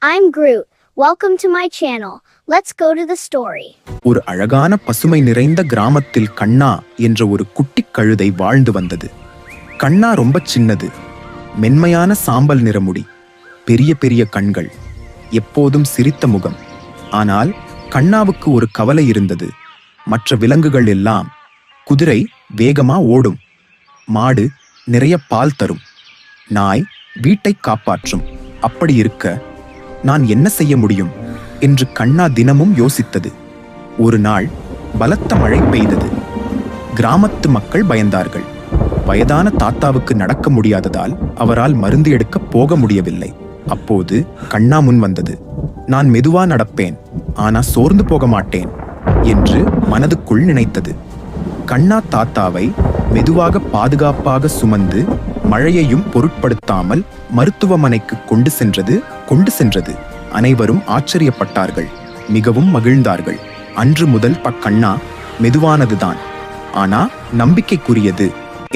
I'm Groot. Welcome to my channel. Let's go to the story. ஒரு அழகான பசுமை நிறைந்த கிராமத்தில் கண்ணா என்ற ஒரு குட்டி கழுதை வாழ்ந்து வந்தது. கண்ணா ரொம்ப சின்னது. மென்மையான சாம்பல் நிறமுடி, பெரிய பெரிய கண்கள், எப்போதும் சிரித்த முகம். ஆனால் கண்ணாவுக்கு ஒரு கவலை இருந்தது. மற்ற விலங்குகள் எல்லாம் குதிரை வேகமா ஓடும், மாடு நிறைய பால் தரும், நாய் வீட்டை காப்பாற்றும். அப்படி இருக்க நான் என்ன செய்ய முடியும் என்று கண்ணா தினமும் யோசித்தது. ஒரு நாள் பலத்த மழை பெய்தது. கிராமத்து மக்கள் பயந்தார்கள். வயதான தாத்தாவுக்கு நடக்க முடியாததால் அவரால் மருந்து எடுக்க போக முடியவில்லை. அப்போது கண்ணா முன் வந்தது. நான் மெதுவா நடப்பேன், ஆனா சோர்ந்து போக மாட்டேன் என்று மனதுக்குள் நினைத்தது. கண்ணா தாத்தாவை மெதுவாக பாதுகாப்பாக சுமந்து மழையையும் பொருட்படுத்தாமல் மருத்துவமனைக்கு கொண்டு சென்றது. அனைவரும் ஆச்சரியப்பட்டார்கள், மிகவும் மகிழ்ந்தார்கள். அன்று முதல் கண்ணா மெதுவானதுதான், ஆனா நம்பிக்கைக்குரியது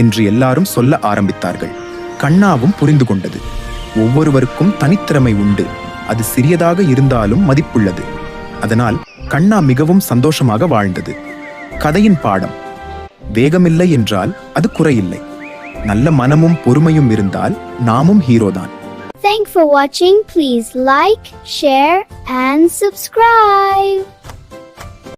என்று எல்லாரும் சொல்ல ஆரம்பித்தார்கள். கண்ணாவும் புரிந்து கொண்டது, ஒவ்வொருவருக்கும் தனித்திறமை உண்டு, அது சிறியதாக இருந்தாலும் மதிப்புள்ளது. அதனால் கண்ணா மிகவும் சந்தோஷமாக வாழ்ந்தது. கதையின் பாடம்: வேகமில்லை என்றால் அது குறையில்லை. நல்ல மனமும் பொறுமையும் இருந்தால் நாமும் ஹீரோதான். Thanks for watching. Please like, share and subscribe.